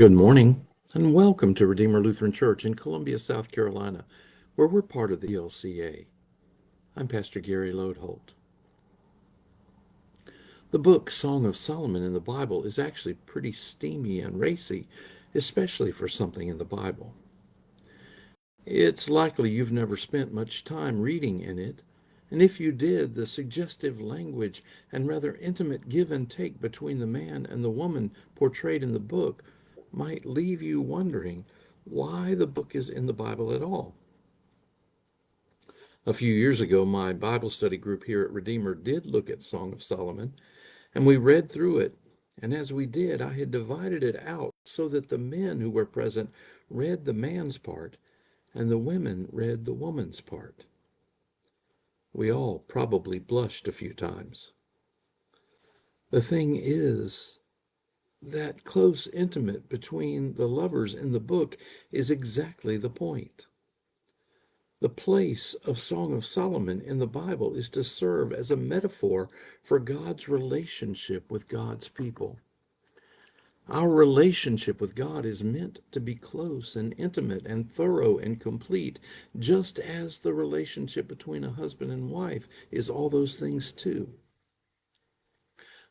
Good morning, and welcome to Redeemer Lutheran Church in Columbia, South Carolina, where we're part of the LCA. I'm Pastor Gary Lodeholt. The book Song of Solomon in the Bible is actually pretty steamy and racy, especially for something in the Bible. It's likely you've never spent much time reading in it, and if you did, the suggestive language and rather intimate give and take between the man and the woman portrayed in the book might leave you wondering why the book is in the Bible at all. A few years ago, my Bible study group here at Redeemer did look at Song of Solomon, and we read through it. And as we did, I had divided it out so that the men who were present read the man's part and the women read the woman's part. We all probably blushed a few times. The thing is, that close intimate between the lovers in the book is exactly the point. The place of Song of Solomon in the Bible is to serve as a metaphor for God's relationship with God's people. Our relationship with God is meant to be close and intimate and thorough and complete, just as the relationship between a husband and wife is all those things too.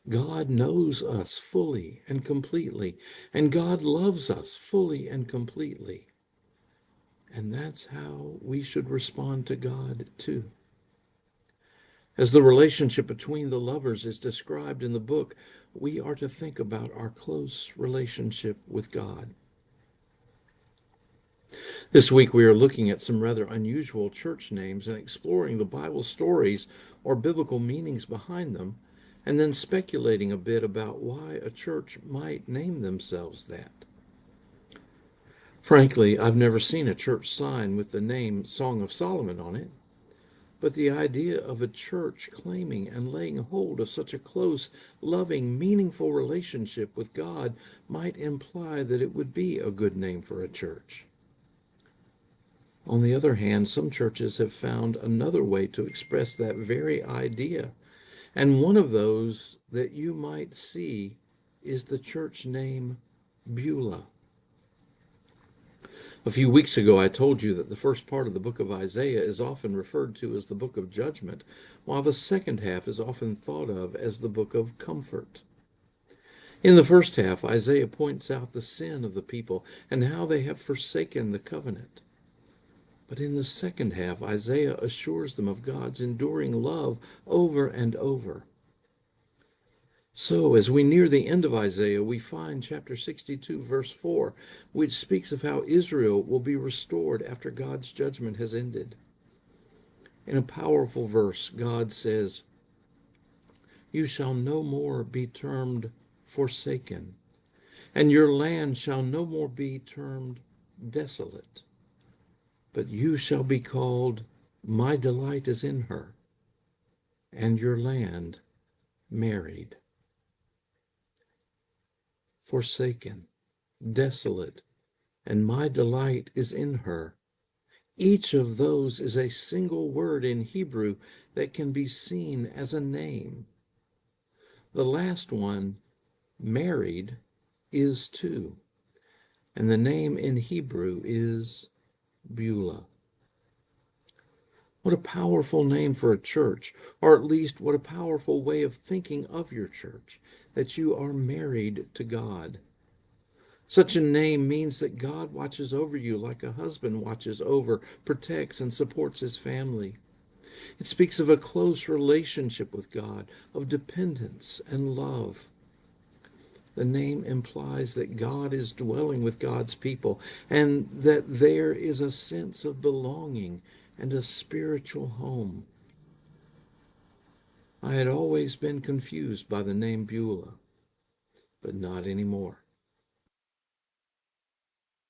God knows us fully and completely, and God loves us fully and completely. And that's how we should respond to God too. As the relationship between the lovers is described in the book, we are to think about our close relationship with God. This week we are looking at some rather unusual church names and exploring the Bible stories or biblical meanings behind them, and then speculating a bit about why a church might name themselves that. Frankly, I've never seen a church sign with the name Song of Solomon on it, but the idea of a church claiming and laying hold of such a close, loving, meaningful relationship with God might imply that it would be a good name for a church. On the other hand, some churches have found another way to express that very idea, and one of those that you might see is the church name Beulah. A few weeks ago, I told you that the first part of the book of Isaiah is often referred to as the book of judgment, while the second half is often thought of as the book of comfort. In the first half, Isaiah points out the sin of the people and how they have forsaken the covenant. But in the second half, Isaiah assures them of God's enduring love over and over. So, as we near the end of Isaiah, we find chapter 62, verse 4, which speaks of how Israel will be restored after God's judgment has ended. In a powerful verse, God says, "You shall no more be termed forsaken, and your land shall no more be termed desolate, but you shall be called, my delight is in her, and your land married." Forsaken, desolate, and my delight is in her. Each of those is a single word in Hebrew that can be seen as a name. The last one, married, is too, and the name in Hebrew is Beulah. What a powerful name for a church, or at least what a powerful way of thinking of your church, that you are married to God. Such a name means that God watches over you like a husband watches over, protects, and supports his family. It speaks of a close relationship with God, of dependence and love. The name implies that God is dwelling with God's people and that there is a sense of belonging and a spiritual home. I had always been confused by the name Beulah, but not anymore.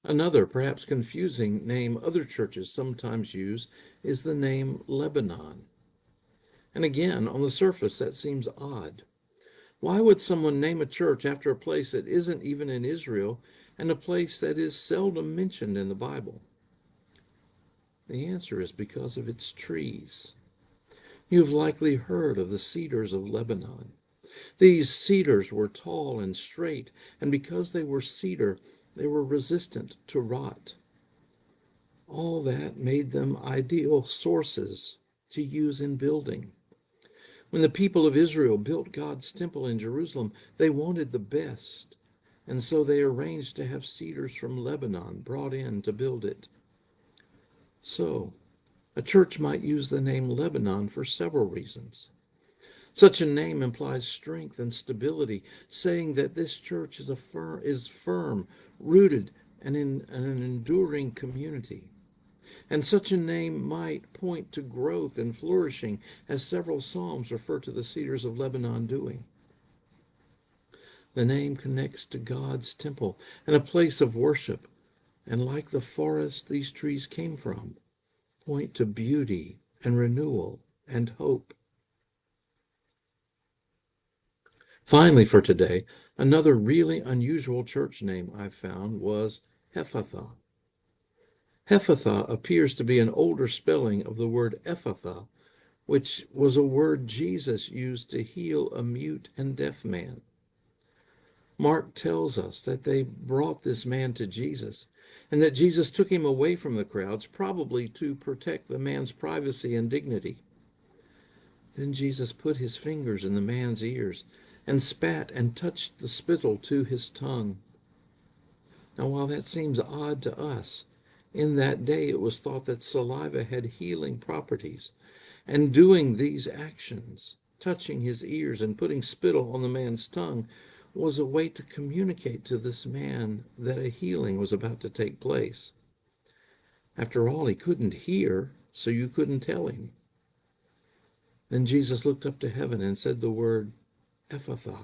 Another, perhaps confusing name other churches sometimes use is the name Lebanon. And again, on the surface, that seems odd. Why would someone name a church after a place that isn't even in Israel and a place that is seldom mentioned in the Bible? The answer is because of its trees. You've likely heard of the cedars of Lebanon. These cedars were tall and straight, and because they were cedar, They were resistant to rot. All that made them ideal sources to use in building. When the people of Israel built God's temple in Jerusalem, they wanted the best, and so they arranged to have cedars from Lebanon brought in to build it. So, a church might use the name Lebanon for several reasons. Such a name implies strength and stability, saying that this church is firm, rooted, and in an enduring community. And such a name might point to growth and flourishing, as several psalms refer to the cedars of Lebanon doing. The name connects to God's temple and a place of worship, and like the forest these trees came from, point to beauty and renewal and hope. Finally, for today, another really unusual church name I found was Hephathah. Hephathah appears to be an older spelling of the word Ephphatha, which was a word Jesus used to heal a mute and deaf man. Mark tells us that they brought this man to Jesus and that Jesus took him away from the crowds, probably to protect the man's privacy and dignity. Then Jesus put his fingers in the man's ears and spat and touched the spittle to his tongue. Now, while that seems odd to us, in that day it was thought that saliva had healing properties, and doing these actions, touching his ears and putting spittle on the man's tongue, was a way to communicate to this man that a healing was about to take place. After all, he couldn't hear, so you couldn't tell him. Then Jesus looked up to heaven and said the word Ephphatha.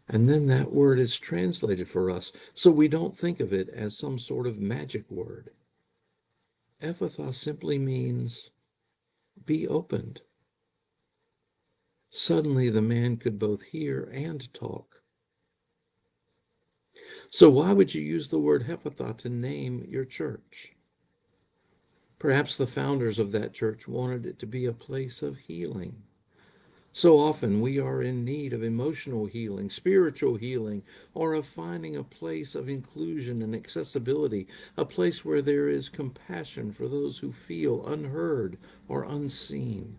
And then that word is translated for us, so we don't think of it as some sort of magic word. Ephphatha simply means be opened. Suddenly the man could both hear and talk. So why would you use the word Hephatha to name your church? Perhaps the founders of that church wanted it to be a place of healing. So often we are in need of emotional healing, spiritual healing, or of finding a place of inclusion and accessibility, a place where there is compassion for those who feel unheard or unseen.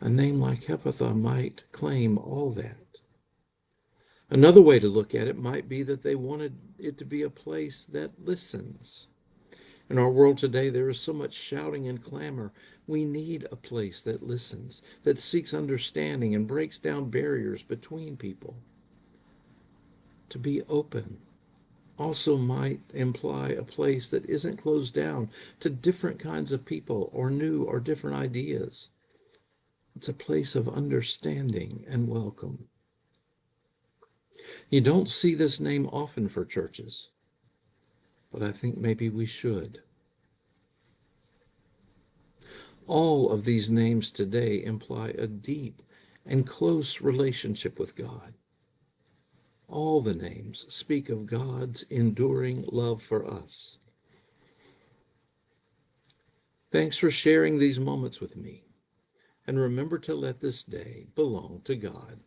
A name like Hephatha might claim all that. Another way to look at it might be that they wanted it to be a place that listens. In our world today, there is so much shouting and clamor. We need a place that listens, that seeks understanding and breaks down barriers between people. To be open also might imply a place that isn't closed down to different kinds of people or new or different ideas. It's a place of understanding and welcome. You don't see this name often for churches, but I think maybe we should. All of these names today imply a deep and close relationship with God. All the names speak of God's enduring love for us. Thanks for sharing these moments with me. And remember to let this day belong to God.